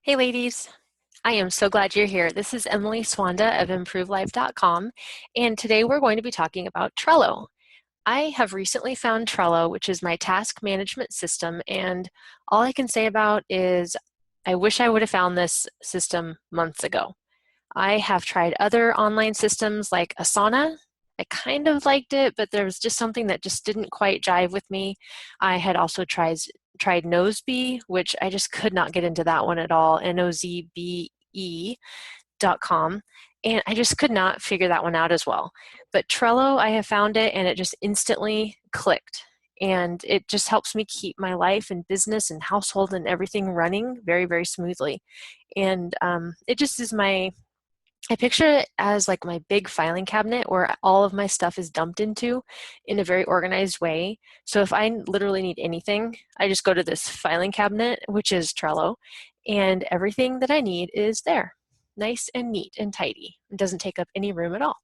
Hey ladies, I am so glad you're here. This is Emily Swanda of ImproveLife.com, and today we're going to be talking about Trello. I have recently found Trello, which is my task management system, and all I can say about is I wish I would have found this system months ago. I have tried other online systems like Asana. I kind of liked it, but there was just something that just didn't quite jive with me. I had also tried Nosebee, which I just could not get into that one at all, nozbe.com, and I just could not figure that one out as well. But Trello, I have found it, and it just instantly clicked. And it just helps me keep my life and business and household and everything running very, very smoothly. And it just is I picture it as like my big filing cabinet where all of my stuff is dumped into in a very organized way. So if I literally need anything, I just go to this filing cabinet, which is Trello, and everything that I need is there. Nice and neat and tidy. It doesn't take up any room at all.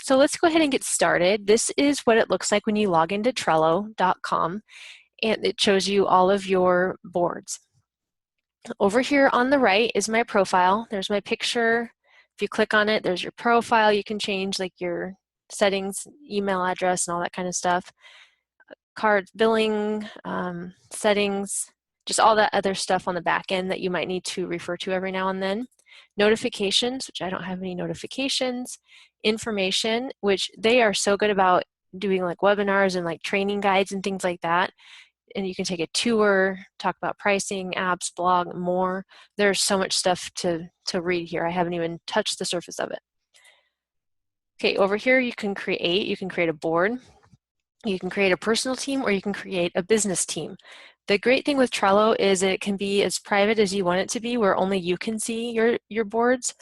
So let's go ahead and get started. This is what it looks like when you log into Trello.com, and it shows you all of your boards. Over here on the right is my profile. There's my picture. If you click on it, there's your profile. You can change like your settings, email address, and all that kind of stuff. Cards, billing, settings, just all that other stuff on the back end that you might need to refer to every now and then. Notifications, which I don't have any notifications. Information, which they are so good about doing like webinars and like training guides and things like that. And you can take a tour, talk about pricing, apps, blog, more. There's so much stuff to read here. I haven't even touched the surface of it. Okay, over here you can create a board. You can create a personal team or you can create a business team. The great thing with Trello is it can be as private as you want it to be, where only you can see your boards.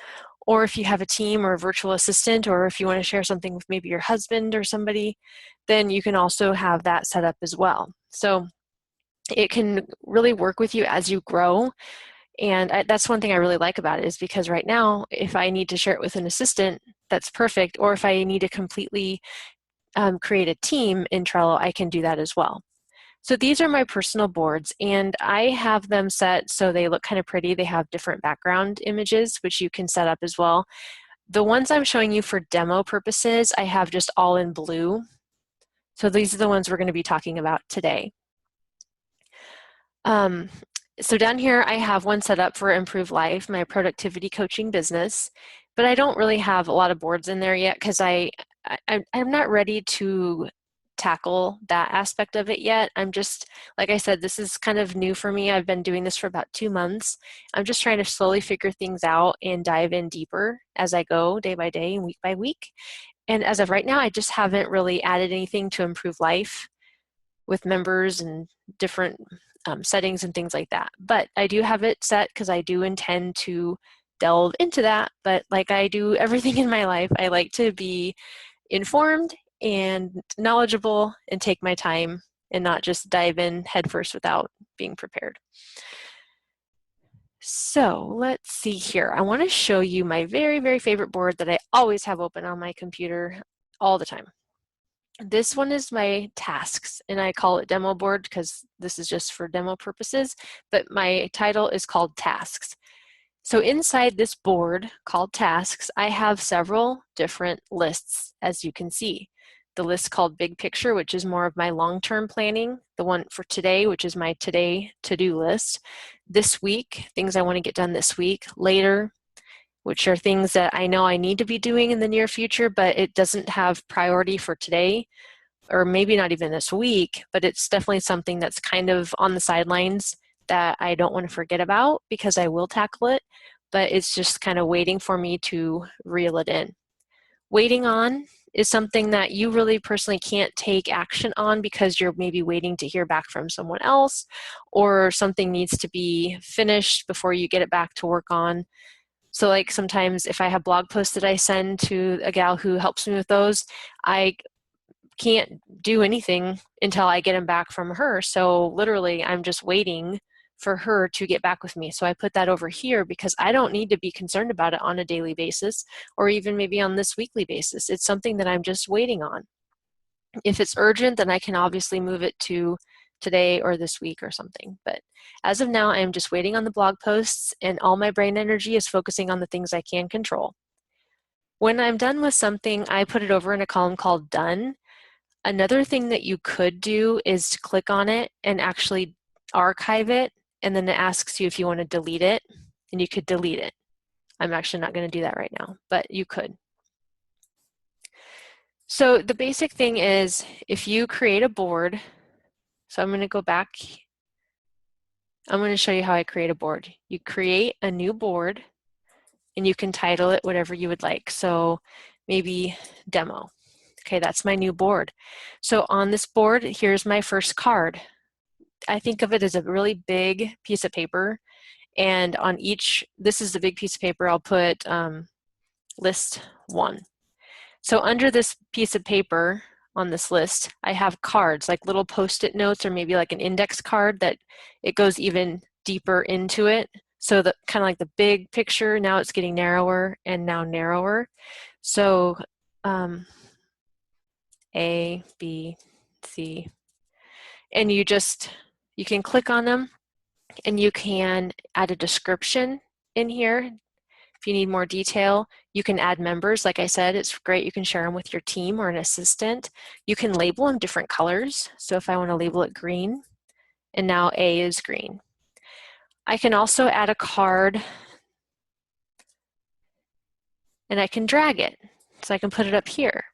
Or if you have a team or a virtual assistant, or if you want to share something with maybe your husband or somebody, then you can also have that set up as well. So it can really work with you as you grow. And that's one thing I really like about it, is because right now, if I need to share it with an assistant, that's perfect. Or if I need to completely create a team in Trello, I can do that as well. So these are my personal boards, and I have them set so they look kind of pretty. They have different background images, which you can set up as well. The ones I'm showing you for demo purposes, I have just all in blue. So these are the ones we're going to be talking about today. So down here, I have one set up for Improve Life, my productivity coaching business, but I don't really have a lot of boards in there yet because I'm not ready to tackle that aspect of it yet. I'm just, like I said, this is kind of new for me. I've been doing this for about 2 months. I'm just trying to slowly figure things out and dive in deeper as I go, day by day and week by week. And as of right now, I just haven't really added anything to Improve Life with members and different settings and things like that. But I do have it set because I do intend to delve into that. But like I do everything in my life, I like to be informed and knowledgeable and take my time and not just dive in headfirst without being prepared. So let's see here. I want to show you my very, very favorite board that I always have open on my computer all the time. This one is my tasks, and I call it demo board because this is just for demo purposes, but my title is called tasks. So inside this board called tasks, I have several different lists, as you can see. The list called big picture, which is more of my long-term planning. The one for today, which is my today to-do list. This week, things I want to get done this week. Later, which are things that I know I need to be doing in the near future, but it doesn't have priority for today, or maybe not even this week, but it's definitely something that's kind of on the sidelines that I don't want to forget about because I will tackle it, but it's just kind of waiting for me to reel it in. Waiting on is something that you really personally can't take action on because you're maybe waiting to hear back from someone else, or something needs to be finished before you get it back to work on. So like sometimes if I have blog posts that I send to a gal who helps me with those, I can't do anything until I get them back from her. So literally I'm just waiting for her to get back with me. So I put that over here because I don't need to be concerned about it on a daily basis or even maybe on this weekly basis. It's something that I'm just waiting on. If it's urgent, then I can obviously move it to today or this week or something. But as of now, I am just waiting on the blog posts, and all my brain energy is focusing on the things I can control. When I'm done with something, I put it over in a column called done. Another thing that you could do is to click on it and actually archive it, and then it asks you if you want to delete it, and you could delete it. I'm actually not going to do that right now, but you could. So the basic thing is, if you create a board, so I'm going to go back, I'm going to show you how I create a board. You create a new board, and you can title it whatever you would like. So maybe demo. Okay, that's my new board. So on this board, here's my first card. I think of it as a really big piece of paper, and on each, this is the big piece of paper, I'll put list 1. So under this piece of paper on this list, I have cards, like little post-it notes, or maybe like an index card that it goes even deeper into it. So the kind of like the big picture, now it's getting narrower and now narrower. So A, B, C, and you can click on them, and you can add a description in here. If you need more detail, you can add members. Like I said, it's great. You can share them with your team or an assistant. You can label them different colors. So if I want to label it green, and now A is green. I can also add a card, and I can drag it. So I can put it up here.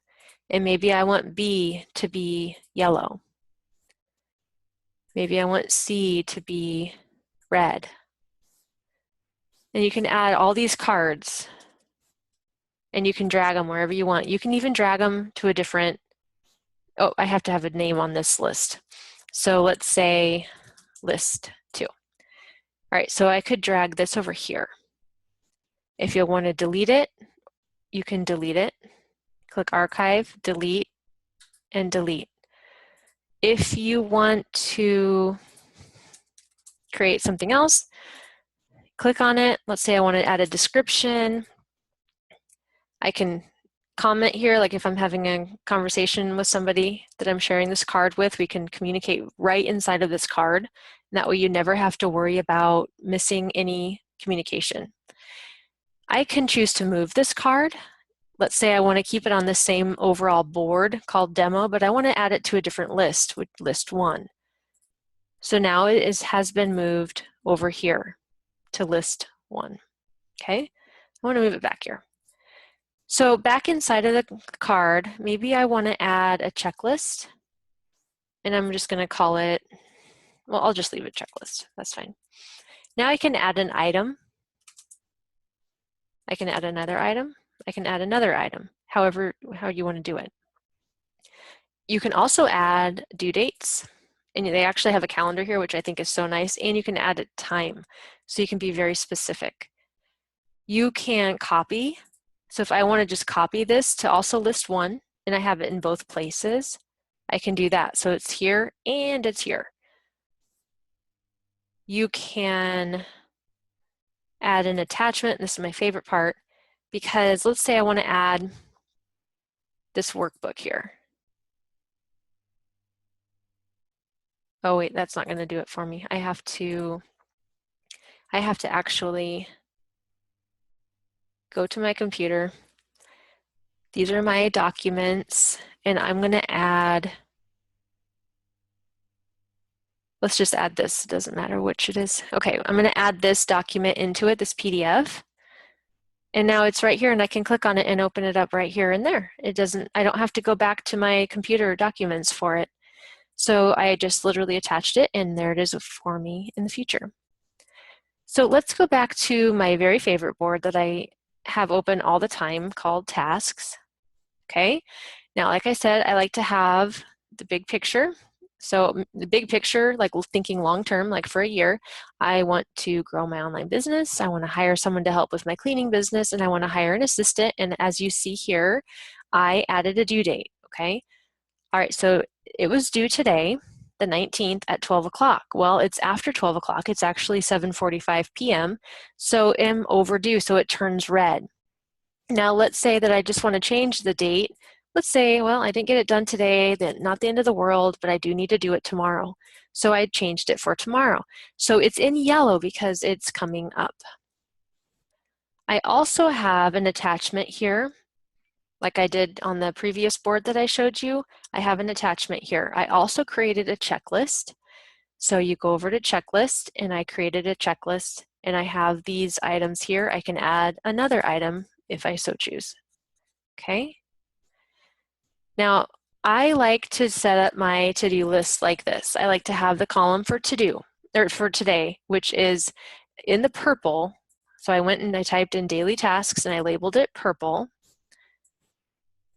And maybe I want B to be yellow. Maybe I want C to be red. And you can add all these cards, and you can drag them wherever you want. You can even drag them to a different, oh, I have to have a name on this list. So let's say list 2. All right, so I could drag this over here. If you want to delete it, you can delete it. Click archive, delete, and delete. If you want to create something else, click on it. Let's say I want to add a description. I can comment here, like if I'm having a conversation with somebody that I'm sharing this card with, we can communicate right inside of this card. And that way you never have to worry about missing any communication. I can choose to move this card. Let's say I want to keep it on the same overall board called demo, but I want to add it to a different list, with list 1. So now it has been moved over here to list 1. Okay, I want to move it back here. So back inside of the card, maybe I want to add a checklist, and I'm just going to call it, well, I'll just leave it checklist. That's fine. Now I can add an item. I can add another item. I can add another item, how you want to do it. You can also add due dates, and they actually have a calendar here, which I think is so nice, and you can add a time, so you can be very specific. You can copy. So if I want to just copy this to also list 1, and I have it in both places, I can do that. So it's here and it's here. You can add an attachment. This is my favorite part, because let's say I want to add this workbook here. Oh wait, that's not going to do it for me. I have to actually go to my computer. These are my documents, and I'm going to add, let's just add this. It doesn't matter which it is. Okay, I'm going to add this document into it, this PDF. And now it's right here, and I can click on it and open it up right here and there. I don't have to go back to my computer documents for it. So I just literally attached it, and there it is for me in the future. So let's go back to my very favorite board that I have open all the time called tasks. Okay, now like I said, I like to have the big picture. So the big picture, like thinking long-term, like for a year, I want to grow my online business. I want to hire someone to help with my cleaning business, and I want to hire an assistant. And as you see here, I added a due date, okay? All right, so it was due today, the 19th at 12 o'clock. Well, it's after 12 o'clock. It's actually 7:45 p.m. So I'm overdue, so it turns red. Now let's say that I just want to change the date let's say, well, I didn't get it done today, then not the end of the world, but I do need to do it tomorrow. So I changed it for tomorrow. So it's in yellow because it's coming up. I also have an attachment here, like I did on the previous board that I showed you. I have an attachment here. I also created a checklist. So you go over to checklist, and I created a checklist, and I have these items here. I can add another item if I so choose. Okay. Now, I like to set up my to-do list like this. I like to have the column for to-do, or for today, which is in the purple. So I went and I typed in daily tasks and I labeled it purple.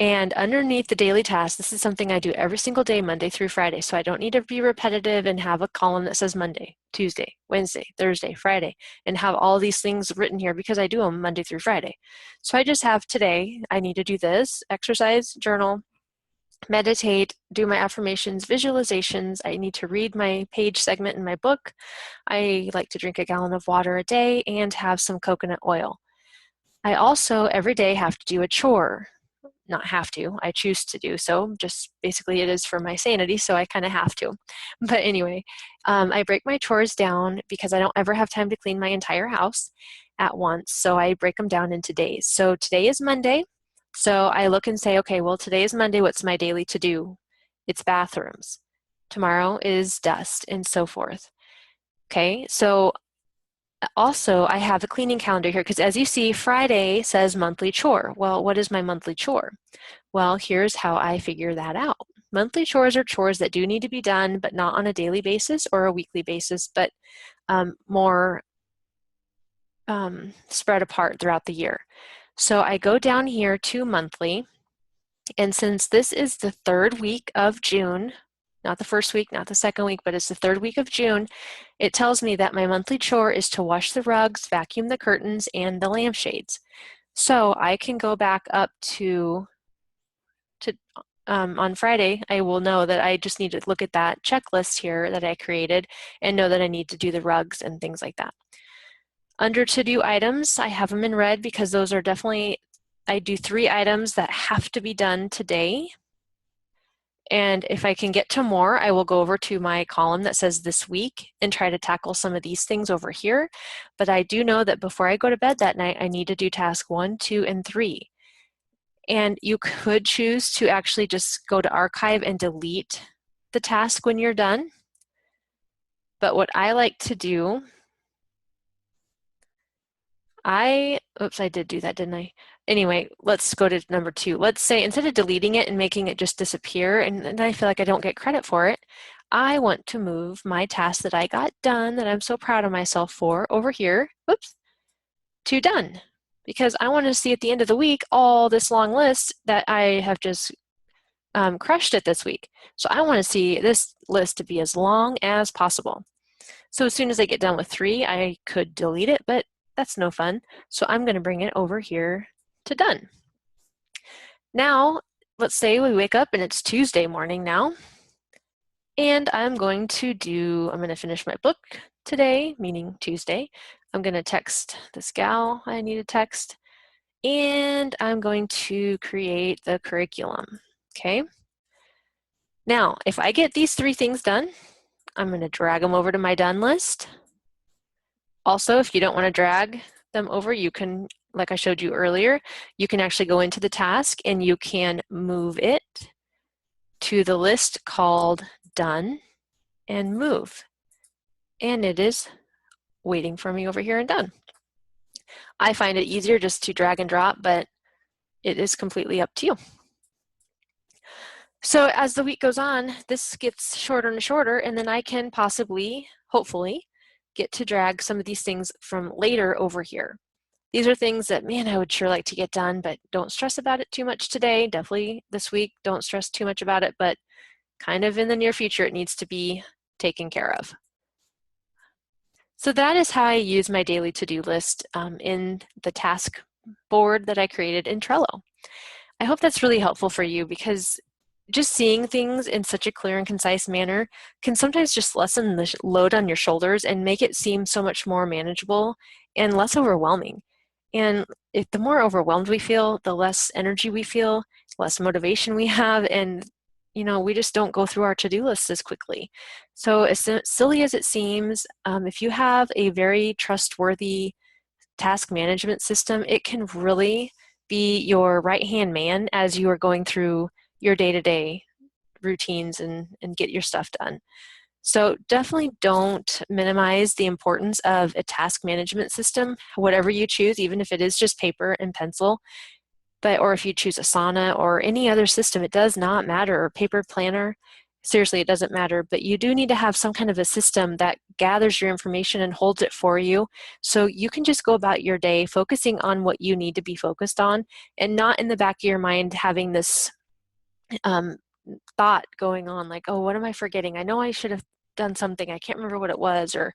And underneath the daily tasks, this is something I do every single day, Monday through Friday. So I don't need to be repetitive and have a column that says Monday, Tuesday, Wednesday, Thursday, Friday, and have all these things written here because I do them Monday through Friday. So I just have today, I need to do this, exercise, journal, meditate, do my affirmations, visualizations. I need to read my page segment in my book. I like to drink a gallon of water a day and have some coconut oil. I also every day have to do a chore. Not have to, I choose to do so. Just basically it is for my sanity, so I kind of have to. But anyway, I break my chores down because I don't ever have time to clean my entire house at once. So I break them down into days. So today is Monday. So I look and say, okay, well, today is Monday. What's my daily to do? It's bathrooms. Tomorrow is dust, and so forth. Okay, so also I have a cleaning calendar here because as you see, Friday says monthly chore. Well, what is my monthly chore? Well, here's how I figure that out. Monthly chores are chores that do need to be done, but not on a daily basis or a weekly basis, but more spread apart throughout the year. So I go down here to monthly, and since this is the third week of June, not the first week, not the second week, but it's the third week of June, it tells me that my monthly chore is to wash the rugs, vacuum the curtains, and the lampshades. So I can go back up to on Friday, I will know that I just need to look at that checklist here that I created and know that I need to do the rugs and things like that. Under to-do items, I have them in red because those are definitely, I do 3 items that have to be done today. And if I can get to more, I will go over to my column that says this week and try to tackle some of these things over here. But I do know that before I go to bed that night, I need to do task 1, 2, and 3. And you could choose to actually just go to archive and delete the task when you're done. But what I like to do, oops, I did do that, didn't I? Anyway, let's go to number 2. Let's say instead of deleting it and making it just disappear, and then I feel like I don't get credit for it, I want to move my task that I got done, that I'm so proud of myself for, over here, whoops, to done. Because I want to see at the end of the week all this long list that I have just crushed it this week. So I want to see this list to be as long as possible. So as soon as I get done with 3, I could delete it, but that's no fun. So I'm going to bring it over here to done. Now, let's say we wake up and it's Tuesday morning now. And I'm going to finish my book today, meaning Tuesday. I'm going to text this gal I need to text. And I'm going to create the curriculum, okay? Now, if I get these 3 things done, I'm going to drag them over to my done list. Also, if you don't want to drag them over, you can, like I showed you earlier, you can actually go into the task and you can move it to the list called done and move. And it is waiting for me over here and done. I find it easier just to drag and drop, but it is completely up to you. So as the week goes on, this gets shorter and shorter, and then I can possibly, hopefully, get to drag some of these things from later over here. These are things that, man, I would sure like to get done, but don't stress about it too much today. Definitely this week, don't stress too much about it, but kind of in the near future, it needs to be taken care of. So that is how I use my daily to-do list in the task board that I created in Trello. I hope that's really helpful for you because just seeing things in such a clear and concise manner can sometimes just lessen the load on your shoulders and make it seem so much more manageable and less overwhelming. And if the more overwhelmed we feel, the less energy we feel, less motivation we have, and we just don't go through our to-do lists as quickly. So as silly as it seems, if you have a very trustworthy task management system, it can really be your right-hand man as you are going through your day-to-day routines and get your stuff done. So definitely don't minimize the importance of a task management system, whatever you choose, even if it is just paper and pencil. Or if you choose Asana or any other system, it does not matter, or paper planner. Seriously, it doesn't matter, but you do need to have some kind of a system that gathers your information and holds it for you, so you can just go about your day focusing on what you need to be focused on, and not in the back of your mind having this thought going on like, oh, what am I forgetting? I know I should have done something. I can't remember what it was. Or,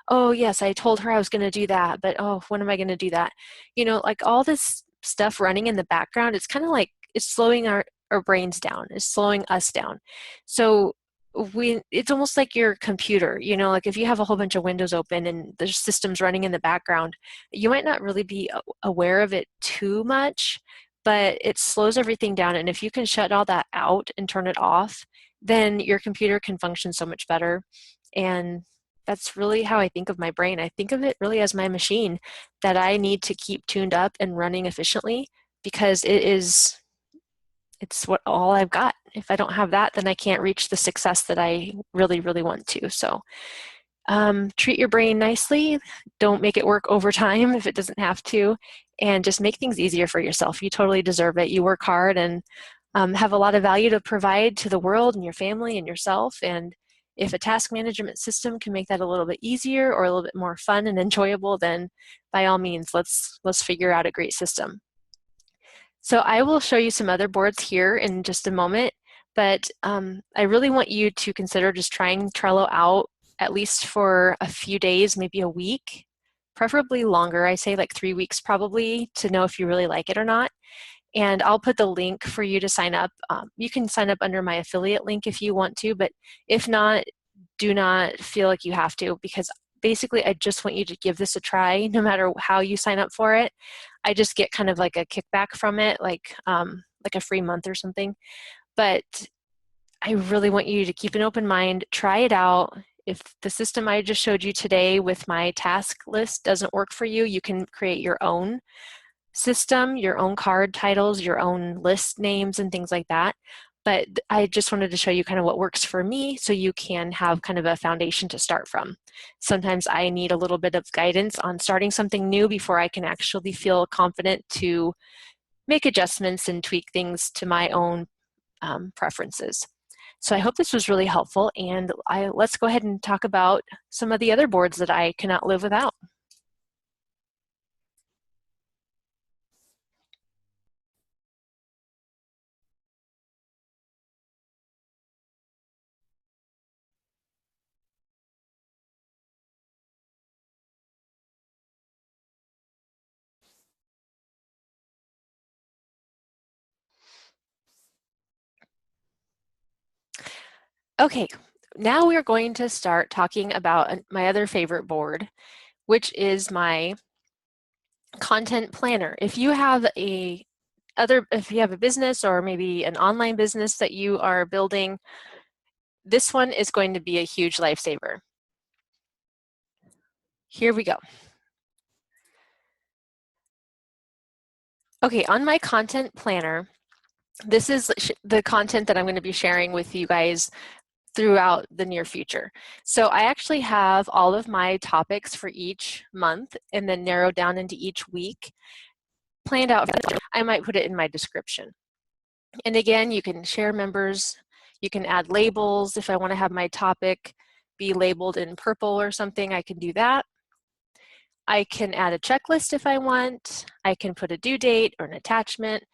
oh, yes, I told her I was going to do that, but oh, when am I going to do that? Like all this stuff running in the background, it's kind of like it's slowing our brains down. It's slowing us down. So it's almost like your computer, like if you have a whole bunch of windows open and there's systems running in the background, you might not really be aware of it too much, but it slows everything down. And if you can shut all that out and turn it off, then your computer can function so much better. And that's really how I think of my brain. I think of it really as my machine that I need to keep tuned up and running efficiently, because it's what all I've got. If I don't have that, then I can't reach the success that I really, really want to. So treat your brain nicely. Don't make it work overtime if it doesn't have to, and just make things easier for yourself. You totally deserve it. You work hard and have a lot of value to provide to the world and your family and yourself. And if a task management system can make that a little bit easier or a little bit more fun and enjoyable, then by all means, let's figure out a great system. So I will show you some other boards here in just a moment, but I really want you to consider just trying Trello out at least for a few days, maybe a week, preferably longer. I say like 3 weeks probably, to know if you really like it or not. And I'll put the link for you to sign up. You can sign up under my affiliate link if you want to, but if not, do not feel like you have to, because basically I just want you to give this a try no matter how you sign up for it. I just get kind of like a kickback from it, like a free month or something. But I really want you to keep an open mind, try it out. If the system I just showed you today with my task list doesn't work for you, you can create your own system, your own card titles, your own list names and things like that. But I just wanted to show you kind of what works for me, so you can have kind of a foundation to start from. Sometimes I need a little bit of guidance on starting something new before I can actually feel confident to make adjustments and tweak things to my own preferences. So I hope this was really helpful, and let's go ahead and talk about some of the other boards that I cannot live without. Okay, now we're going to start talking about my other favorite board, which is my content planner. If you have a business or maybe an online business that you are building, this one is going to be a huge lifesaver. Here we go. Okay, on my content planner, this is the content that I'm going to be sharing with you guys throughout the near future. So I actually have all of my topics for each month and then narrowed down into each week, planned out. I might put it in my description. And again, you can share members, you can add labels. If I want to have my topic be labeled in purple or something, I can do that. I can add a checklist if I want. I can put a due date or an attachment.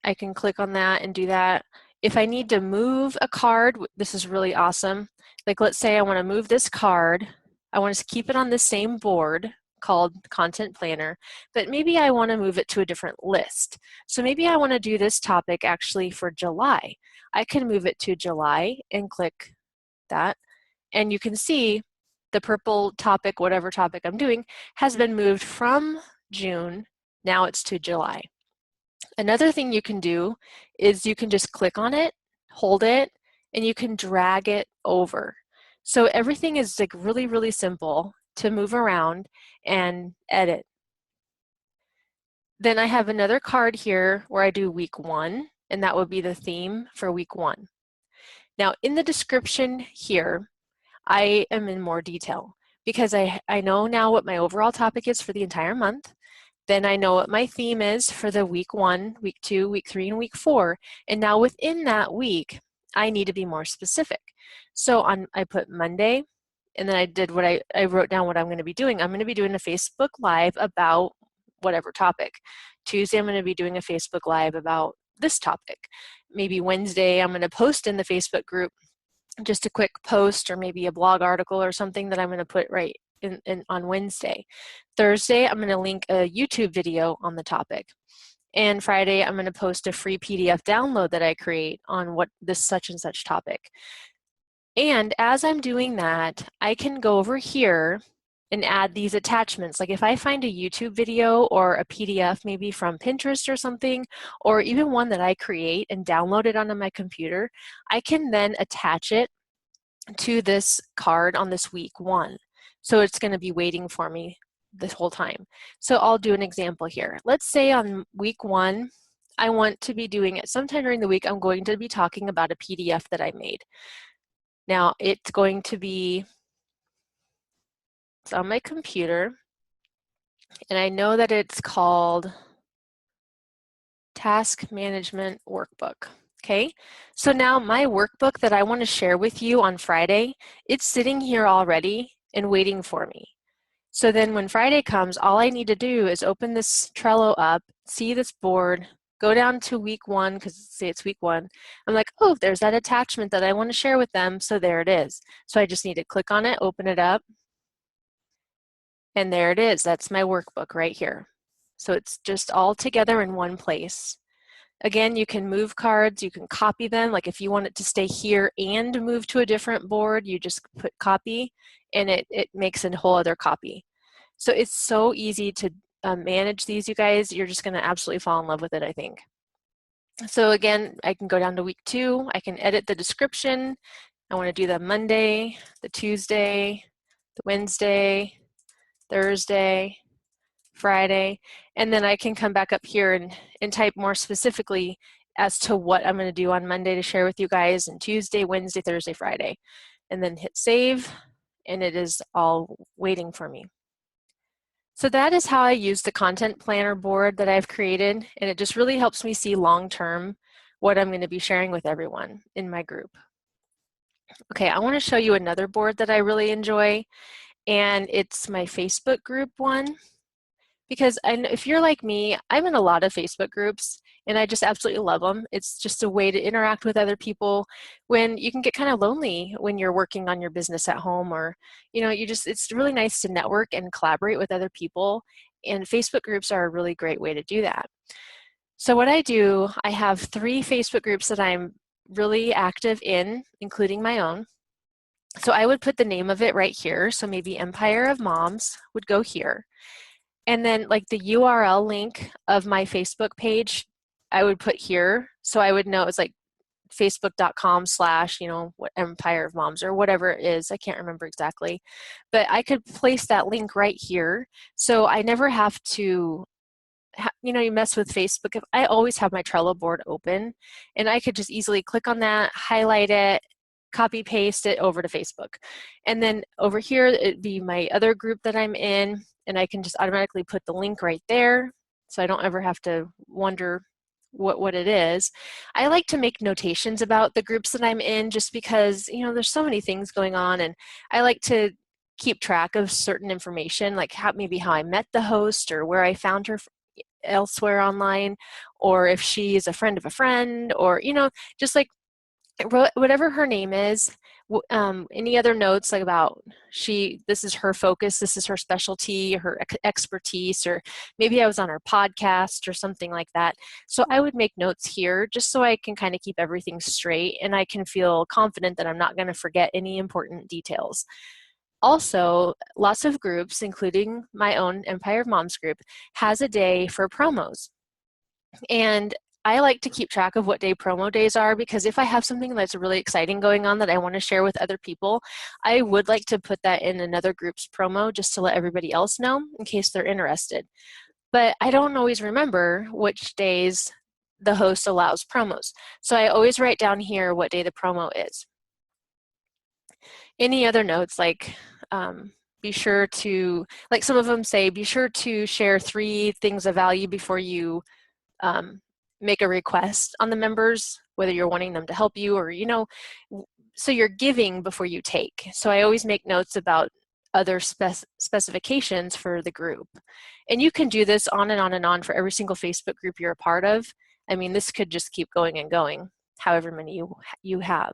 I can click on that and do that. If I need to move a card, this is really awesome. Like let's say I want to move this card. I want to keep it on the same board called Content Planner, but maybe I want to move it to a different list. So maybe I want to do this topic actually for July. I can move it to July and click that. And you can see the purple topic, whatever topic I'm doing, has been moved from June. Now it's to July. Another thing you can do is you can just click on it, hold it, and you can drag it over. So everything is like really, really simple to move around and edit. Then I have another card here where I do week 1, and that would be the theme for week 1. Now in the description here, I am in more detail because I know now what my overall topic is for the entire month. Then I know what my theme is for the week 1, week 2, week 3, and week 4. And now within that week, I need to be more specific. So I put Monday, and then I did what I wrote down what I'm going to be doing. I'm going to be doing a Facebook Live about whatever topic. Tuesday, I'm going to be doing a Facebook Live about this topic. Maybe Wednesday, I'm going to post in the Facebook group just a quick post or maybe a blog article or something that I'm going to put right in on Wednesday. Thursday, I'm going to link a YouTube video on the topic. And Friday, I'm going to post a free PDF download that I create on what this such and such topic. And as I'm doing that, I can go over here and add these attachments. Like if I find a YouTube video or a PDF maybe from Pinterest or something, or even one that I create and download it onto my computer, I can then attach it to this card on this week 1. So it's going to be waiting for me this whole time. So I'll do an example here. Let's say on week 1, I want to be doing it sometime during the week. I'm going to be talking about a PDF that I made. Now it's going to be on my computer, and I know that it's called Task Management Workbook. Okay, so now my workbook that I want to share with you on Friday, it's sitting here already and waiting for me. So then when Friday comes, all I need to do is open this Trello up, see this board, go down to week 1, because say it's week 1. I'm like, oh, there's that attachment that I want to share with them, so there it is. So I just need to click on it, open it up, and there it is. That's my workbook right here. So it's just all together in one place. Again, you can move cards, you can copy them. Like if you want it to stay here and move to a different board, you just put copy and it makes a whole other copy. So it's so easy to manage these, you guys. You're just gonna absolutely fall in love with it, I think. So again, I can go down to week 2, I can edit the description. I wanna do the Monday, the Tuesday, the Wednesday, Thursday, Friday, and then I can come back up here and type more specifically as to what I'm going to do on Monday to share with you guys, and Tuesday, Wednesday, Thursday, Friday, and then hit save, and it is all waiting for me. So that is how I use the content planner board that I've created, and it just really helps me see long-term what I'm going to be sharing with everyone in my group. Okay, I want to show you another board that I really enjoy, and it's my Facebook group one. Because if you're like me, I'm in a lot of Facebook groups and I just absolutely love them. It's just a way to interact with other people when you can get kind of lonely when you're working on your business at home, or, you know, it's really nice to network and collaborate with other people. And Facebook groups are a really great way to do that. So what I do, I have 3 Facebook groups that I'm really active in, including my own. So I would put the name of it right here. So maybe Empire of Moms would go here. And then like the URL link of my Facebook page, I would put here. So I would know it's like facebook.com/ what Empire of Moms or whatever it is. I can't remember exactly. But I could place that link right here. So I never have to, you mess with Facebook. I always have my Trello board open and I could just easily click on that, highlight it, copy paste it over to Facebook. And then over here, it'd be my other group that I'm in, and I can just automatically put the link right there so I don't ever have to wonder what it is. I like to make notations about the groups that I'm in just because, there's so many things going on, and I like to keep track of certain information, like maybe how I met the host or where I found her elsewhere online, or if she is a friend of a friend, or, just like whatever her name is. Any other notes like about this is her focus, this is her specialty, her expertise, or maybe I was on her podcast or something like that. So I would make notes here just so I can kind of keep everything straight and I can feel confident that I'm not going to forget any important details. Also, lots of groups, including my own Empire of Moms group, has a day for promos. And I like to keep track of what day promo days are, because if I have something that's really exciting going on that I want to share with other people, I would like to put that in another group's promo just to let everybody else know in case they're interested. But I don't always remember which days the host allows promos. So I always write down here what day the promo is. Any other notes, like be sure to, like some of them say, be sure to share 3 things of value before you make a request on the members, whether you're wanting them to help you or, so you're giving before you take. So I always make notes about other specifications for the group. And you can do this on and on and on for every single Facebook group you're a part of. I mean, this could just keep going and going, however many you have.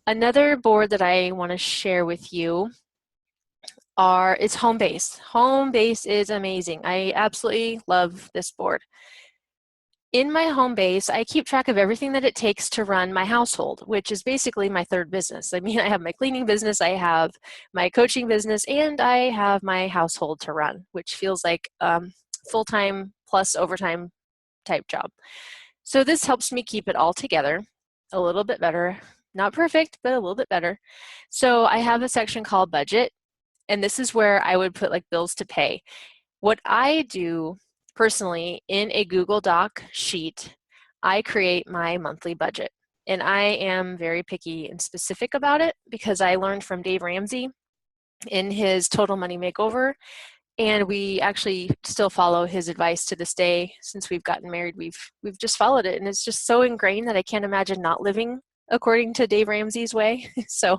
Another board that I want to share with you is Homebase. Homebase is amazing. I absolutely love this board. In my Homebase, I keep track of everything that it takes to run my household, which is basically my 3rd business. I mean, I have my cleaning business, I have my coaching business, and I have my household to run, which feels like full-time plus overtime type job. So this helps me keep it all together a little bit better. Not perfect, but a little bit better. So I have a section called budget, and this is where I would put like bills to pay. What I do personally in a Google Doc sheet, I create my monthly budget. And I am very picky and specific about it because I learned from Dave Ramsey in his Total Money Makeover. And we actually still follow his advice to this day. Since we've gotten married, we've just followed it. And it's just so ingrained that I can't imagine not living according to Dave Ramsey's way. So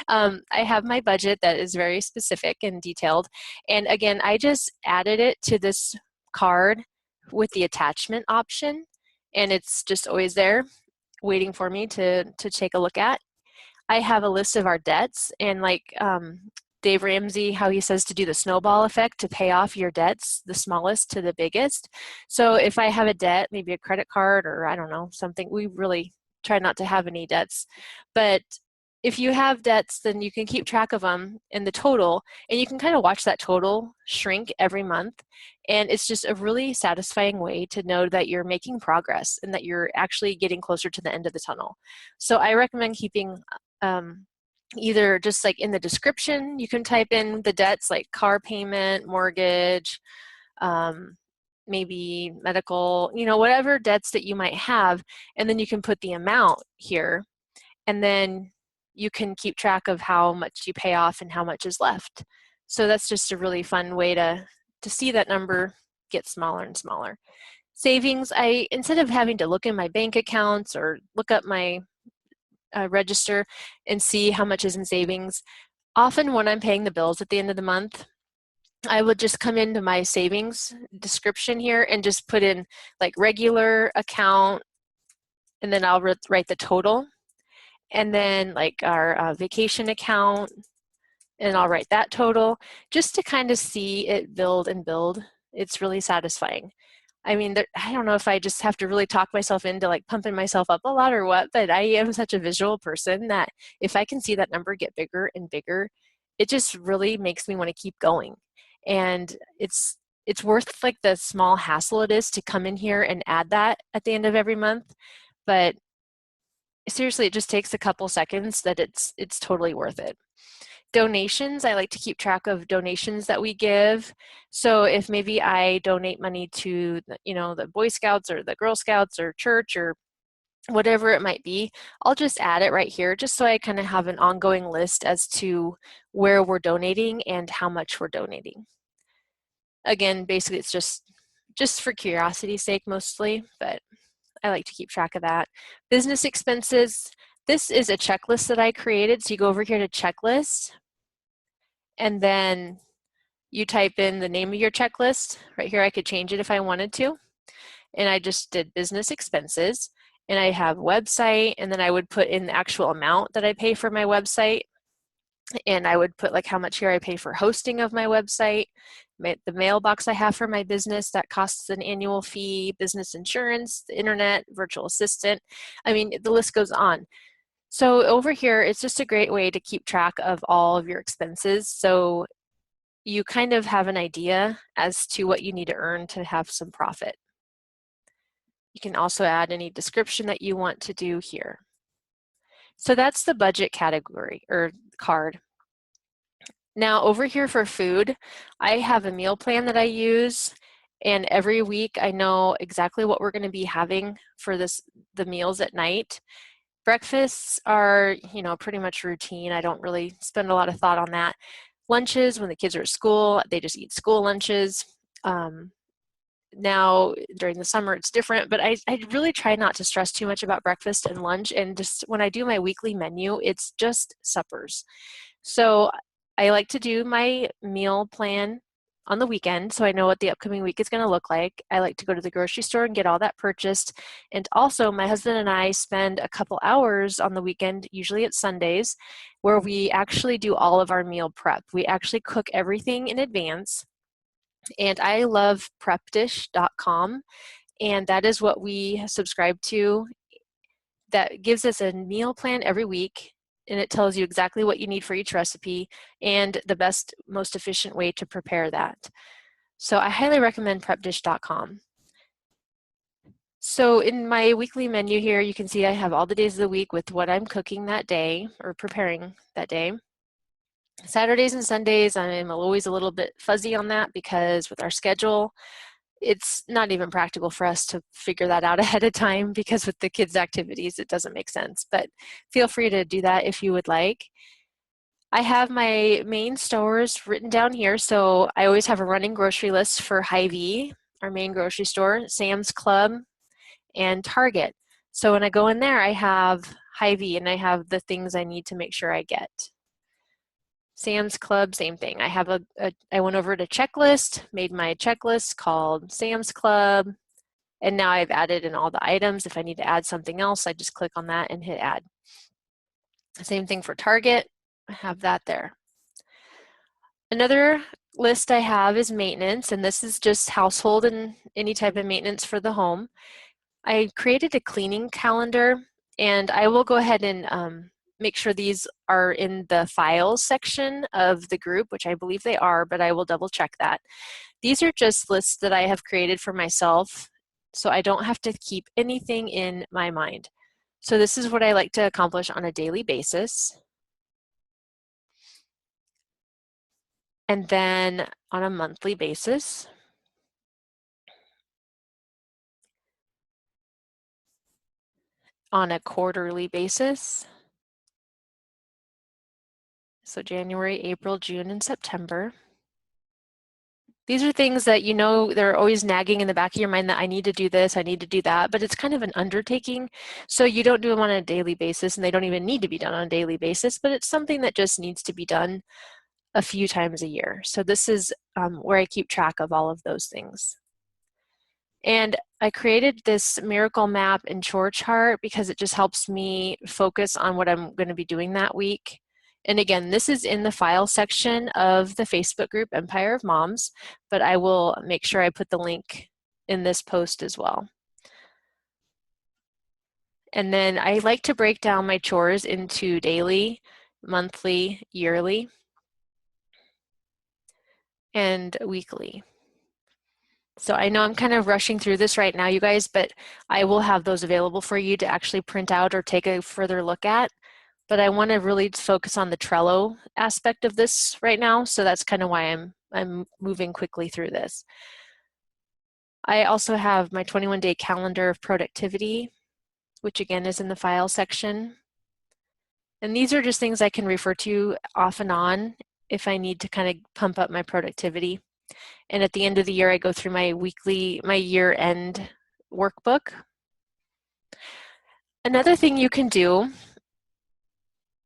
I have my budget that is very specific and detailed. And again, I just added it to this card with the attachment option. And it's just always there waiting for me to take a look at. I have a list of our debts, and like Dave Ramsey, how he says to do the snowball effect to pay off your debts, the smallest to the biggest. So if I have a debt, maybe a credit card or I don't know, something, we really try not to have any debts. But if you have debts, then you can keep track of them in the total, and you can kind of watch that total shrink every month. And it's just a really satisfying way to know that you're making progress and that you're actually getting closer to the end of the tunnel. So I recommend keeping either just like in the description, you can type in the debts like car payment, mortgage, maybe medical, whatever debts that you might have, and then you can put the amount here, and then you can keep track of how much you pay off and how much is left. So that's just a really fun way to see that number get smaller and smaller. Savings, instead of having to look in my bank accounts or look up my register and see how much is in savings, often when I'm paying the bills at the end of the month, I would just come into my savings description here and just put in like regular account, and then I'll write the total, and then like our vacation account, and I'll write that total just to kind of see it build and build. It's really satisfying. I mean, I don't know if I just have to really talk myself into like pumping myself up a lot or what, but I am such a visual person that if I can see that number get bigger and bigger, it just really makes me want to keep going. And it's worth like the small hassle it is to come in here and add that at the end of every month. But seriously, it just takes a couple seconds that it's totally worth it. Donations, I like to keep track of donations that we give. So if maybe I donate money to the Boy Scouts or the Girl Scouts or church or whatever it might be, I'll just add it right here just so I kind of have an ongoing list as to where we're donating and how much we're donating. Again, basically it's just for curiosity's sake mostly, but I like to keep track of that. Business expenses, this is a checklist that I created. So you go over here to checklist, and then you type in the name of your checklist. Right here I could change it if I wanted to. And I just did business expenses, and I have website, and then I would put in the actual amount that I pay for my website. And I would put like how much here I pay for hosting of my website, the mailbox I have for my business that costs an annual fee, business insurance, the internet, virtual assistant. I mean, the list goes on. So over here, it's just a great way to keep track of all of your expenses. So you kind of have an idea as to what you need to earn to have some profit. You can also add any description that you want to do here. So that's the budget category or card. Now over here for food, I have a meal plan that I use, and every week I know exactly what we're going to be having for the meals at night. Breakfasts are, pretty much routine. I don't really spend a lot of thought on that. Lunches, when the kids are at school, they just eat school lunches. Now during the summer it's different, but I really try not to stress too much about breakfast and lunch, and just when I do my weekly menu, it's just suppers. So I like to do my meal plan on the weekend so I know what the upcoming week is going to look like. I like to go to the grocery store and get all that purchased. And also my husband and I spend a couple hours on the weekend, usually it's Sundays, where we actually do all of our meal prep. We actually cook everything in advance. And I love prepdish.com, and that is what we subscribe to. That gives us a meal plan every week, and it tells you exactly what you need for each recipe and the best, most efficient way to prepare that. So I highly recommend prepdish.com. So in my weekly menu here, you can see I have all the days of the week with what I'm cooking that day or preparing that day. Saturdays and Sundays, I'm always a little bit fuzzy on that because with our schedule, it's not even practical for us to figure that out ahead of time because with the kids' activities, it doesn't make sense. But feel free to do that if you would like. I have my main stores written down here. So I always have a running grocery list for Hy-Vee, our main grocery store, Sam's Club, and Target. So when I go in there, I have Hy-Vee and I have the things I need to make sure I get. Sam's Club, same thing. I went over to checklist, made my checklist called Sam's Club, and now I've added in all the items. If I need to add something else, I just click on that and hit add. Same thing for Target, I have that there. Another list I have is maintenance, and this is just household and any type of maintenance for the home. I created a cleaning calendar, and I will go ahead and make sure these are in the files section of the group, which I believe they are, but I will double check that. These are just lists that I have created for myself, so I don't have to keep anything in my mind. So this is what I like to accomplish on a daily basis. And then on a monthly basis. On a quarterly basis. So January, April, June, and September. These are things that they're always nagging in the back of your mind that I need to do this, I need to do that, but it's kind of an undertaking. So you don't do them on a daily basis, and they don't even need to be done on a daily basis, but it's something that just needs to be done a few times a year. So this is where I keep track of all of those things. And I created this miracle map and chore chart because it just helps me focus on what I'm going to be doing that week. And again, this is in the file section of the Facebook group Empire of Moms, but I will make sure I put the link in this post as well. And then I like to break down my chores into daily, monthly, yearly, and weekly. So I know I'm kind of rushing through this right now, you guys, but I will have those available for you to actually print out or take a further look at. But I want to really focus on the Trello aspect of this right now, so that's kind of why I'm moving quickly through this. I also have my 21-day calendar of productivity, which again is in the file section. And these are just things I can refer to off and on if I need to kind of pump up my productivity. And at the end of the year, I go through my year-end workbook. Another thing you can do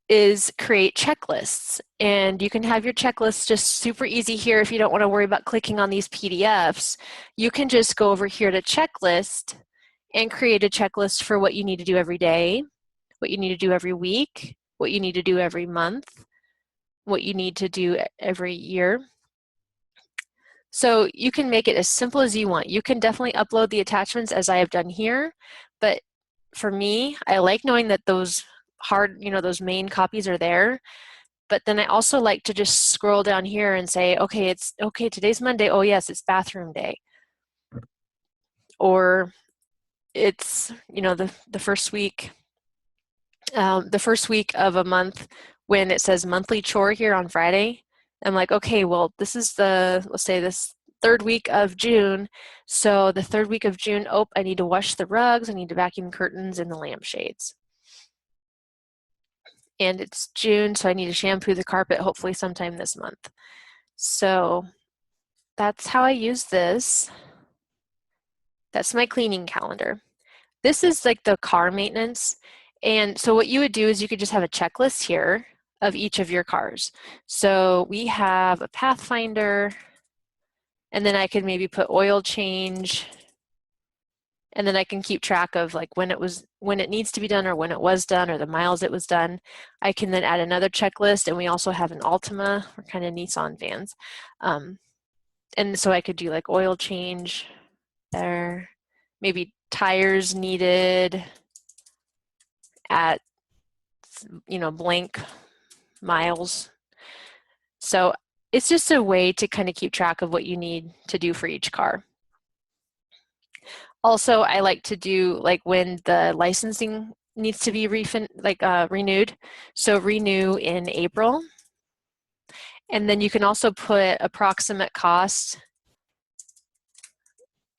is create checklists. And you can have your checklists just super easy here if you don't want to worry about clicking on these PDFs. You can just go over here to checklist and create a checklist for what you need to do every day, what you need to do every week, what you need to do every month, what you need to do every year. So you can make it as simple as you want. You can definitely upload the attachments as I have done here, but for me, I like knowing that those those main copies are there. But then I also like to just scroll down here and say, okay, today's Monday. Oh yes, it's bathroom day. Or it's, you know, the first week, the first week of a month when it says monthly chore here on Friday, I'm like, okay, well, this is let's say this third week of June. So the third week of June, oh, I need to wash the rugs, I need to vacuum curtains and the lampshades. And it's June, so I need to shampoo the carpet hopefully sometime this month. So that's how I use this. That's my cleaning calendar. This is like the car maintenance. And so what you would do is you could just have a checklist here of each of your cars. So we have a Pathfinder, and then I could maybe put oil change, and then I can keep track of like when it needs to be done or when it was done or the miles it was done. I can then add another checklist, and we also have an Altima. We're kind of Nissan fans. And so I could do like oil change there, maybe tires needed at, you know, blank miles. So it's just a way to kind of keep track of what you need to do for each car. Also, I like to do like when the licensing needs to be renewed. So renew in April. And then you can also put approximate cost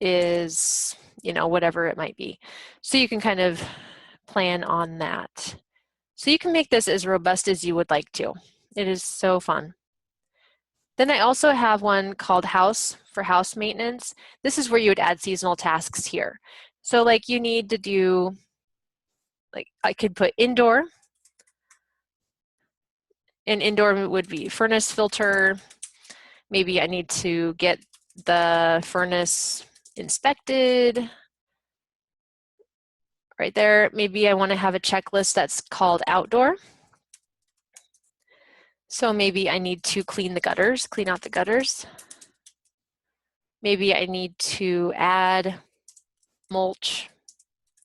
is, you know, whatever it might be. So you can kind of plan on that. So you can make this as robust as you would like to. It is so fun. Then I also have one called House for house maintenance. This is where you would add seasonal tasks here. So like you need to do, like I could put indoor, and indoor would be furnace filter. Maybe I need to get the furnace inspected right there. Maybe I want to have a checklist that's called outdoor. So maybe I need to clean the gutters, clean out the gutters. Maybe I need to add mulch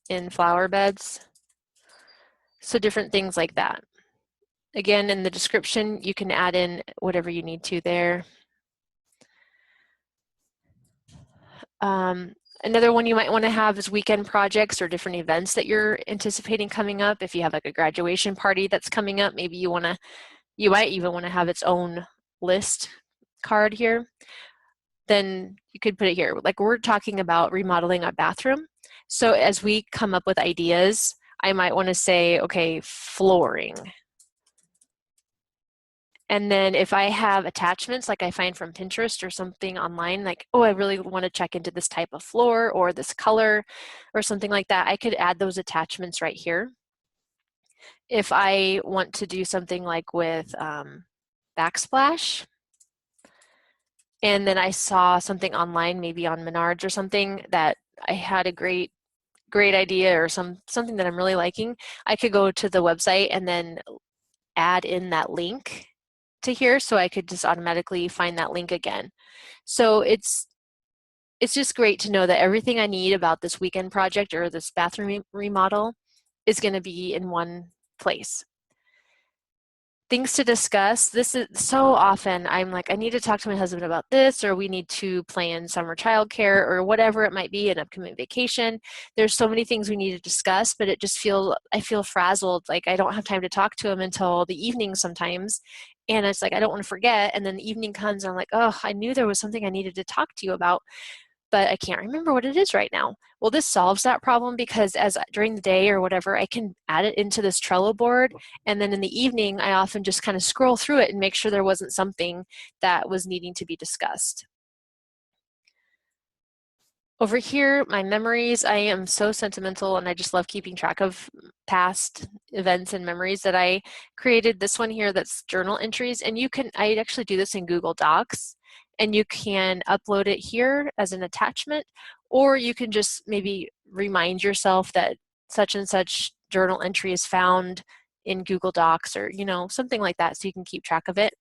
in flower beds. So different things like that. Again, in the description, you can add in whatever you need to there. Another one you might want to have is weekend projects or different events that you're anticipating coming up. If you have like a graduation party that's coming up, maybe you might even want to have its own list card here. Then you could put it here. Like we're talking about remodeling a bathroom. So as we come up with ideas, I might want to say, okay, flooring. And then if I have attachments like I find from Pinterest or something online, like, oh, I really want to check into this type of floor or this color or something like that, I could add those attachments right here. If I want to do something like with backsplash, and then I saw something online, maybe on Menards or something, that I had a great idea or something that I'm really liking, I could go to the website and then add in that link to here, so I could just automatically find that link again. So it's just great to know that everything I need about this weekend project or this bathroom remodel is going to be in one place. Things to discuss. This is so often I'm like, I need to talk to my husband about this, or we need to plan summer childcare or whatever it might be, an upcoming vacation. There's so many things we need to discuss, but I feel frazzled. Like I don't have time to talk to him until the evening sometimes. And it's like, I don't want to forget. And then the evening comes and I'm like, oh, I knew there was something I needed to talk to you about, but I can't remember what it is right now. Well, this solves that problem because during the day or whatever, I can add it into this Trello board. And then in the evening, I often just kind of scroll through it and make sure there wasn't something that was needing to be discussed. Over here, my memories, I am so sentimental and I just love keeping track of past events and memories that I created. This one here that's journal entries, and I actually do this in Google Docs, and you can upload it here as an attachment, or you can just maybe remind yourself that such and such journal entry is found in Google Docs, or something like that, so you can keep track of it.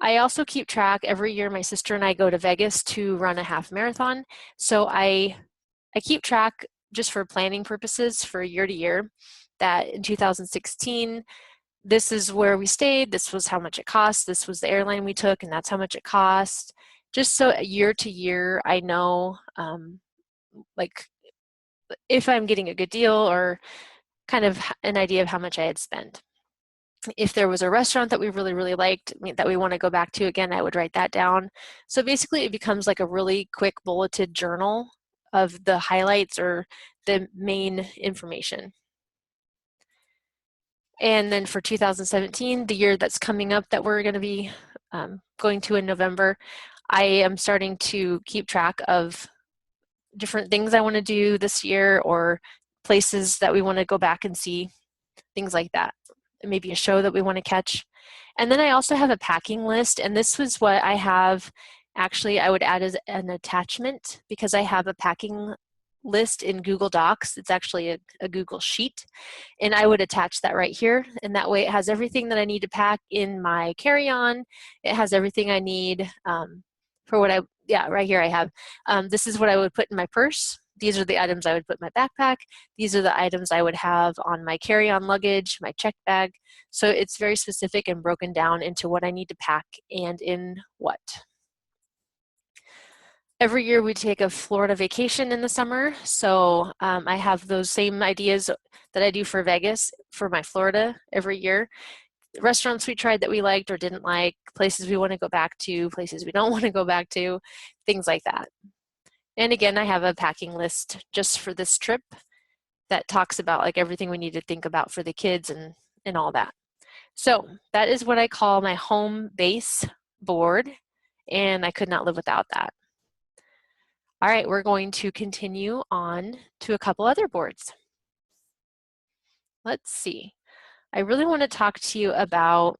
I also keep track. Every year my sister and I go to Vegas to run a half marathon, so I keep track just for planning purposes for year to year that in 2016 this is where we stayed, this was how much it cost, this was the airline we took, and that's how much it cost. Just so year to year I know like if I'm getting a good deal or kind of an idea of how much I had spent. If there was a restaurant that we really, really liked that we want to go back to again, I would write that down. So basically it becomes like a really quick bulleted journal of the highlights or the main information. And then for 2017, the year that's coming up that we're going to be going to in November, I am starting to keep track of different things I want to do this year or places that we want to go back and see, things like that. Maybe a show that we want to catch. And then I also have a packing list, and this was what I have. Actually, I would add as an attachment because I have a packing list in Google Docs. It's actually a Google Sheet, and I would attach that right here, and that way it has everything that I need to pack in my carry-on. It has everything I need for what right here I have. This is what I would put in my purse. These are the items I would put in my backpack. These are the items I would have on my carry-on luggage, my check bag. So it's very specific and broken down into what I need to pack and in what. Every year we take a Florida vacation in the summer, so I have those same ideas that I do for Vegas for my Florida every year. Restaurants we tried that we liked or didn't like, places we want to go back to, places we don't want to go back to, things like that. And again, I have a packing list just for this trip that talks about like everything we need to think about for the kids and all that. So that is what I call my home base board, and I could not live without that. All right, we're going to continue on to a couple other boards. Let's see. I really want to talk to you about,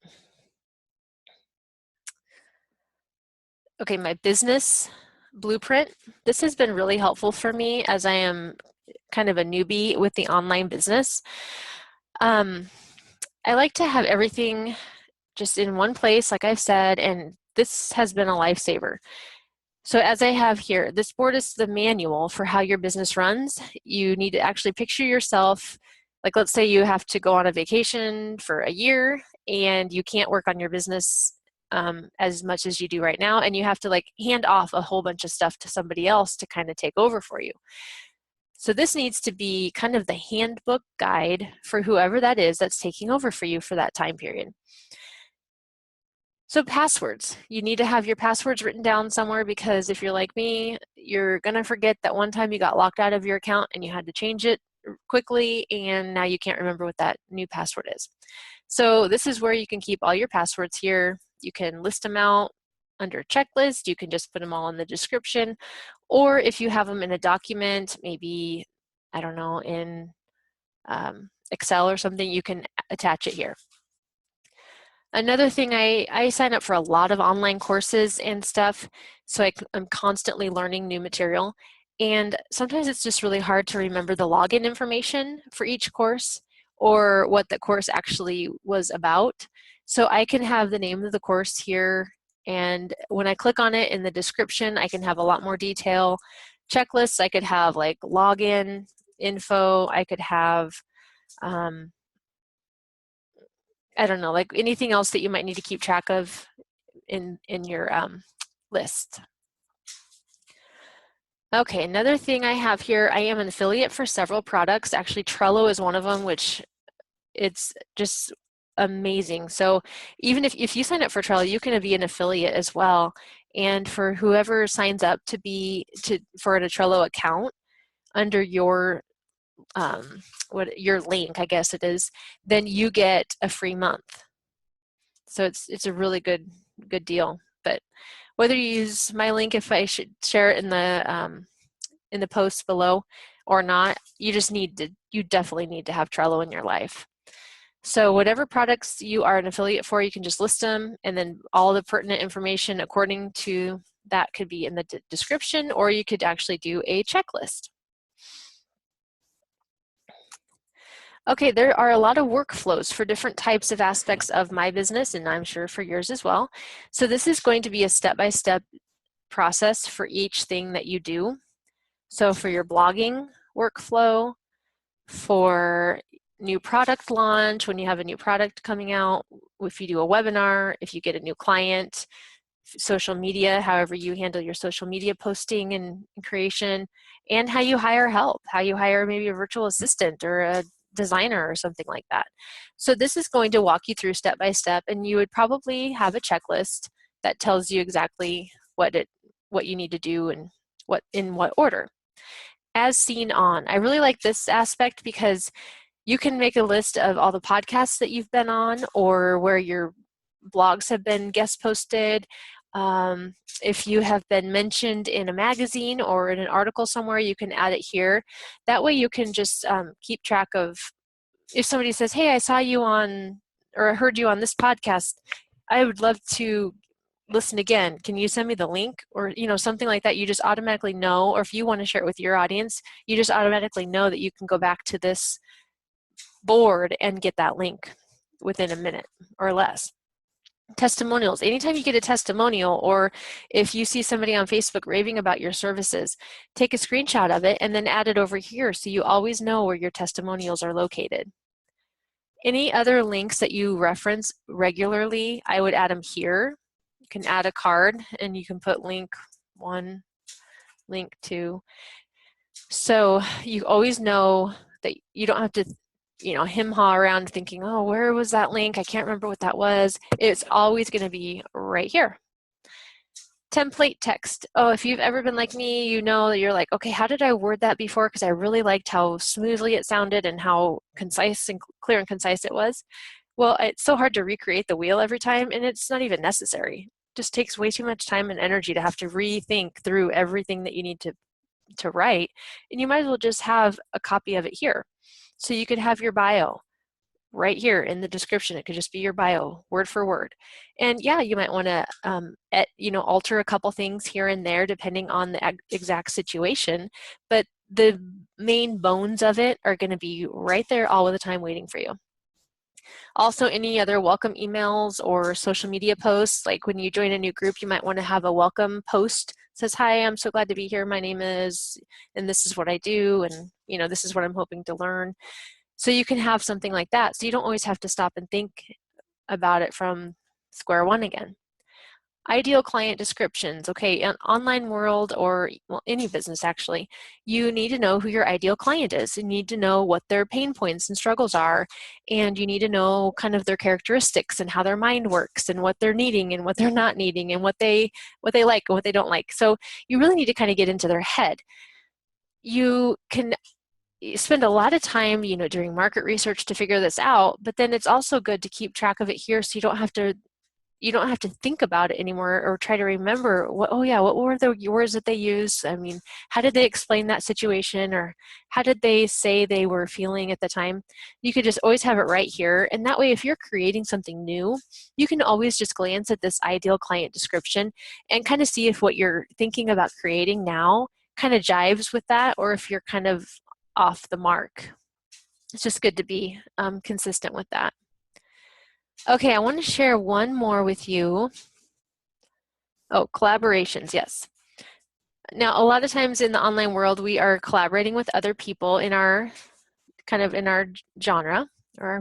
okay, my business blueprint. This has been really helpful for me as I am kind of a newbie with the online business. I like to have everything just in one place, like I've said, and this has been a lifesaver. So as I have here, this board is the manual for how your business runs. You need to actually picture yourself, like let's say you have to go on a vacation for a year and you can't work on your business as much as you do right now, and you have to like hand off a whole bunch of stuff to somebody else to kind of take over for you. So this needs to be kind of the handbook guide for whoever that is that's taking over for you for that time period. So passwords, you need to have your passwords written down somewhere because if you're like me, you're gonna forget that one time you got locked out of your account and you had to change it quickly and now you can't remember what that new password is. So this is where you can keep all your passwords here. You can list them out under checklist, you can just put them all in the description, or if you have them in a document, maybe, I don't know, in Excel or something, you can attach it here. Another thing, I sign up for a lot of online courses and stuff, so I'm constantly learning new material. And sometimes it's just really hard to remember the login information for each course or what the course actually was about. So I can have the name of the course here, and when I click on it in the description, I can have a lot more detail. Checklists, I could have like login info, I could have I don't know, like anything else that you might need to keep track of in your list. Okay, another thing I have here, I am an affiliate for several products. Actually, Trello is one of them, which it's just amazing. So even if you sign up for Trello, you can be an affiliate as well. And for whoever signs up for a Trello account under your your link, I guess it is, then you get a free month. So it's a really good deal. But whether you use my link, if I should share it in the post below or not, you definitely need to have Trello in your life. So whatever products you are an affiliate for, you can just list them, and then all the pertinent information according to that could be in the description, or you could actually do a checklist. Okay, there are a lot of workflows for different types of aspects of my business, and I'm sure for yours as well. So this is going to be a step-by-step process for each thing that you do. So for your blogging workflow, for new product launch, when you have a new product coming out, if you do a webinar, if you get a new client, social media, however you handle your social media posting and creation, and how you hire help, how you hire maybe a virtual assistant or a designer or something like that. So this is going to walk you through step by step, and you would probably have a checklist that tells you exactly what you need to do and in what order. As seen on, I really like this aspect because you can make a list of all the podcasts that you've been on or where your blogs have been guest posted. If you have been mentioned in a magazine or in an article somewhere, you can add it here. That way you can just keep track of, if somebody says, hey, I saw you on, or I heard you on this podcast, I would love to listen again. Can you send me the link? Or, something like that. You just automatically know, or if you want to share it with your audience, you just automatically know that you can go back to this board and get that link within a minute or less. Testimonials. Anytime you get a testimonial, or if you see somebody on Facebook raving about your services, take a screenshot of it and then add it over here so you always know where your testimonials are located. Any other links that you reference regularly, I would add them here. You can add a card and you can put link 1, link 2. So you always know that you don't have to hem-haw around thinking, oh, where was that link? I can't remember what that was. It's always going to be right here. Template text. Oh, if you've ever been like me, you know that you're like, okay, how did I word that before? Because I really liked how smoothly it sounded and how concise and clear and concise it was. Well, it's so hard to recreate the wheel every time, and it's not even necessary. It just takes way too much time and energy to have to rethink through everything that you need to write, and you might as well just have a copy of it here. So you could have your bio right here in the description. It could just be your bio, word for word. And yeah, you might want to alter a couple things here and there depending on the exact situation, but the main bones of it are going to be right there all of the time waiting for you. Also, any other welcome emails or social media posts, like when you join a new group, you might want to have a welcome post that says, hi, I'm so glad to be here. My name is, and this is what I do, and this is what I'm hoping to learn. So you can have something like that. So you don't always have to stop and think about it from square one again. Ideal client descriptions. Okay, in online world, or any business actually, you need to know who your ideal client is. You need to know what their pain points and struggles are, and you need to know kind of their characteristics and how their mind works and what they're needing and what they're not needing and what they like and what they don't like. So you really need to kind of get into their head. You can spend a lot of time, during market research to figure this out, but then it's also good to keep track of it here so you don't have to think about it anymore or try to remember what were the words that they used? I mean, how did they explain that situation, or how did they say they were feeling at the time? You could just always have it right here, and that way if you're creating something new, you can always just glance at this ideal client description and kind of see if what you're thinking about creating now kind of jives with that, or if you're kind of off the mark. It's just good to be consistent with that. Okay, I want to share one more with you. Oh, collaborations, yes. Now, a lot of times in the online world, we are collaborating with other people in our genre or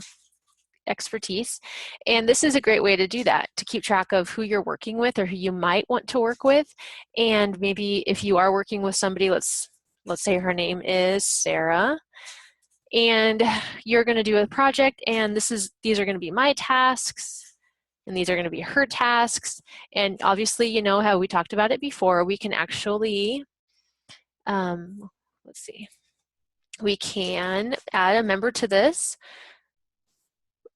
expertise. And this is a great way to do that, to keep track of who you're working with or who you might want to work with. And maybe if you are working with somebody, let's say her name is Sarah, and you're going to do a project, and these are going to be my tasks, and these are going to be her tasks. And obviously, you know how we talked about it before, we can actually, let's see, we can add a member to this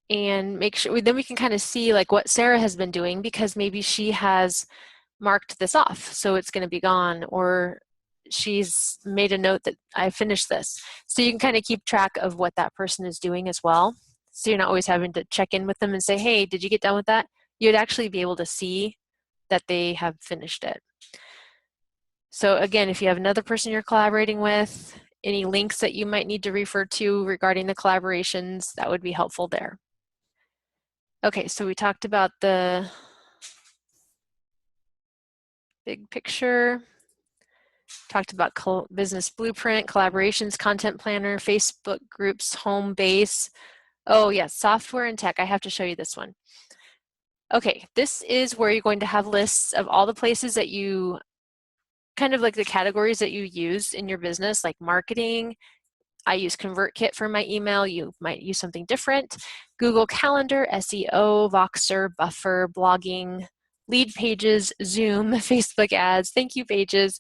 and make sure, then we can kind of see like what Sarah has been doing, because maybe she has marked this off, so it's going to be gone, or she's made a note that I finished this. So you can kind of keep track of what that person is doing as well. So you're not always having to check in with them and say, hey, did you get done with that? You'd actually be able to see that they have finished it. So again, if you have another person you're collaborating with, any links that you might need to refer to regarding the collaborations, that would be helpful there. Okay, so we talked about the big picture. Talked about business blueprint, collaborations, content planner, Facebook groups, home base. Oh yes, software and tech. I have to show you this one. Okay, this is where you're going to have lists of all the places that you, kind of like the categories that you use in your business, like marketing. I use ConvertKit for my email. You might use something different. Google Calendar, SEO, Voxer, Buffer, blogging, lead pages, Zoom, Facebook ads, thank you pages,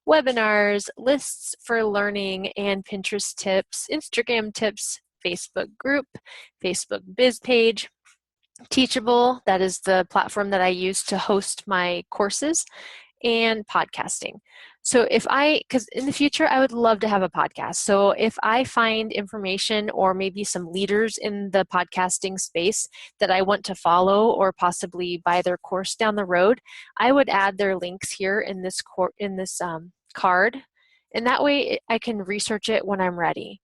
webinars, lists for learning, and Pinterest tips, Instagram tips, Facebook group, Facebook biz page, Teachable, that is the platform that I use to host my courses, and podcasting. So because in the future I would love to have a podcast. So if I find information or maybe some leaders in the podcasting space that I want to follow or possibly buy their course down the road, I would add their links here in this card, and that way I can research it when I'm ready.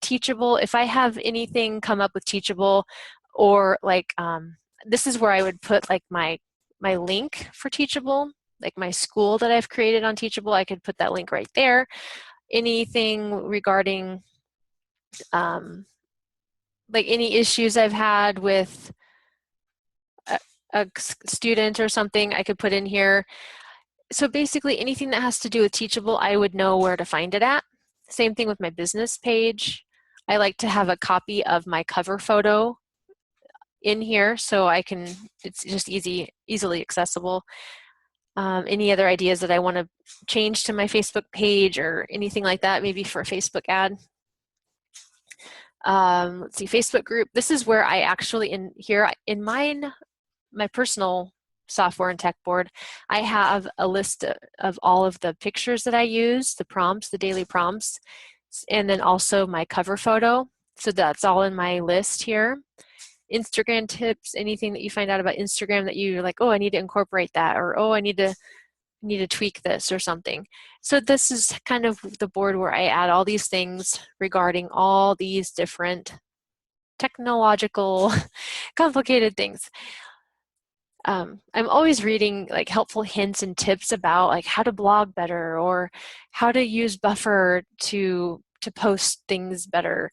Teachable, if I have anything come up with Teachable, or like this is where I would put like my link for Teachable, like my school that I've created on Teachable, I could put that link right there. Anything regarding like any issues I've had with a student or something, I could put in here. So basically anything that has to do with Teachable, I would know where to find it at. Same thing with my business page. I like to have a copy of my cover photo in here so I can, it's just easily accessible. Any other ideas that I want to change to my Facebook page or anything like that, maybe for a Facebook ad. Let's see, Facebook group. This is where I actually, in my personal software and tech board, I have a list of all of the pictures that I use, the prompts, the daily prompts, and then also my cover photo. So that's all in my list here. Instagram tips, anything that you find out about Instagram that you're like, oh, I need to incorporate that, or oh, I need to tweak this or something. So this is kind of the board where I add all these things regarding all these different technological complicated things. I'm always reading like helpful hints and tips about like how to blog better or how to use Buffer to post things better.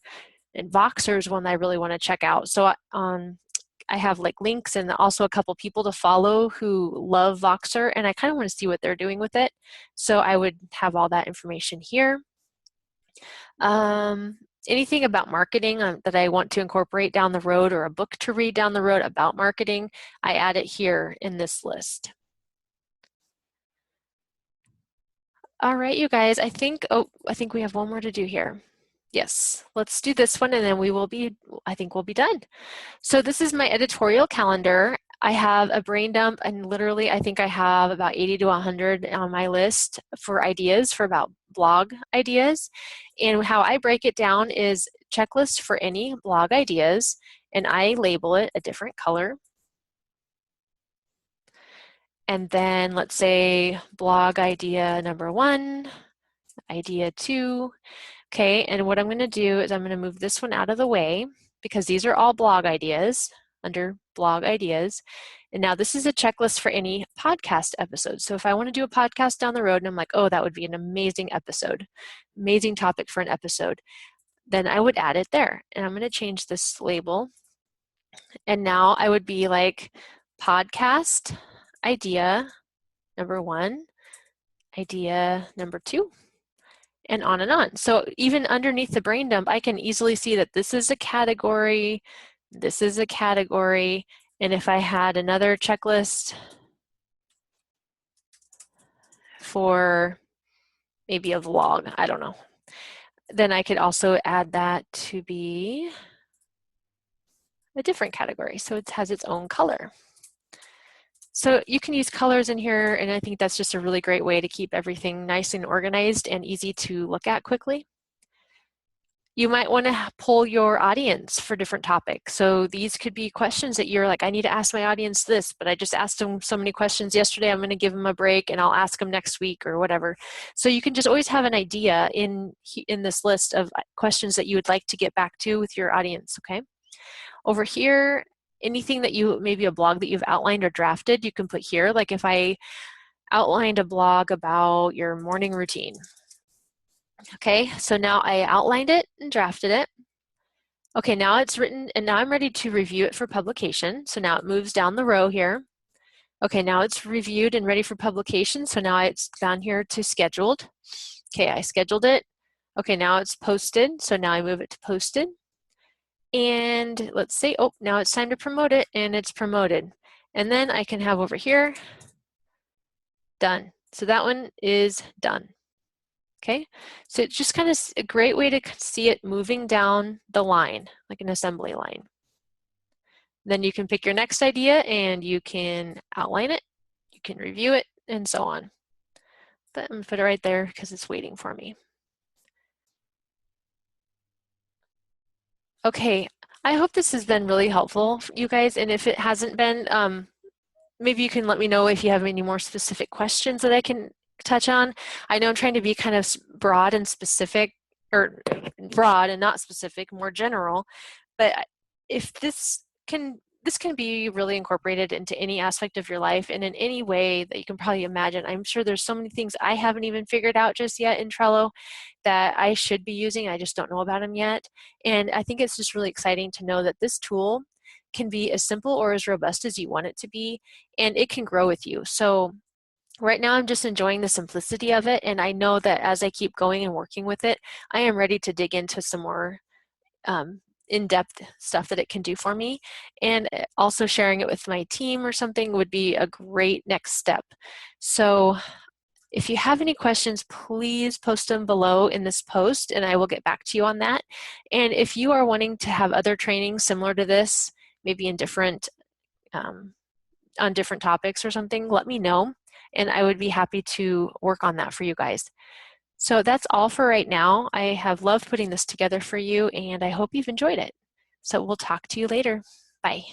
And Voxer is one that I really want to check out. So I have like links and also a couple people to follow who love Voxer, and I kind of want to see what they're doing with it. So I would have all that information here. Anything about marketing that I want to incorporate down the road, or a book to read down the road about marketing, I add it here in this list. All right, you guys, I think we have one more to do here. Yes, let's do this one and then I think we'll be done. So this is my editorial calendar. I have a brain dump, and literally I think I have about 80 to 100 on my list for ideas, for about blog ideas. And how I break it down is checklist for any blog ideas, and I label it a different color. And then let's say blog idea number 1, idea 2. Okay, and what I'm going to do is I'm going to move this one out of the way because these are all blog ideas under blog ideas. And now this is a checklist for any podcast episode. So if I want to do a podcast down the road and I'm like, oh, that would be an amazing episode, amazing topic for an episode, then I would add it there. And I'm going to change this label. And now I would be like podcast idea number 1, idea number 2. And on and on. So even underneath the brain dump, I can easily see that this is a category, this is a category, and if I had another checklist for maybe a vlog, I don't know, then I could also add that to be a different category, so it has its own color. So you can use colors in here, and I think that's just a really great way to keep everything nice and organized and easy to look at quickly. You might want to poll your audience for different topics. So these could be questions that you're like, I need to ask my audience this, but I just asked them so many questions yesterday, I'm going to give them a break and I'll ask them next week or whatever. So you can just always have an idea in this list of questions that you would like to get back to with your audience, okay? Over here, anything that maybe a blog that you've outlined or drafted, you can put here. Like if I outlined a blog about your morning routine. Okay, so now I outlined it and drafted it. Okay, now it's written, and now I'm ready to review it for publication. So now it moves down the row here. Okay, now it's reviewed and ready for publication. So now it's down here to scheduled. Okay, I scheduled it. Okay, now it's posted. So now I move it to posted. And let's say, oh, now it's time to promote it, and it's promoted. And then I can have over here, done. So that one is done. Okay, so it's just kind of a great way to see it moving down the line, like an assembly line. Then you can pick your next idea and you can outline it, you can review it, and so on. But I'm gonna put it right there because it's waiting for me. Okay, I hope this has been really helpful for you guys, and if it hasn't been, maybe you can let me know if you have any more specific questions that I can touch on. I know I'm trying to be kind of broad and specific, or broad and not specific, more general, but if this can be really incorporated into any aspect of your life and in any way that you can probably imagine. I'm sure there's so many things I haven't even figured out just yet in Trello that I should be using. I just don't know about them yet. And I think it's just really exciting to know that this tool can be as simple or as robust as you want it to be, and it can grow with you. So right now I'm just enjoying the simplicity of it, and I know that as I keep going and working with it, I am ready to dig into some more in-depth stuff that it can do for me. And also sharing it with my team or something would be a great next step. So if you have any questions, please post them below in this post and I will get back to you on that. And if you are wanting to have other trainings similar to this, maybe in different, on different topics or something, let me know and I would be happy to work on that for you guys. So that's all for right now. I have loved putting this together for you and I hope you've enjoyed it. So we'll talk to you later. Bye.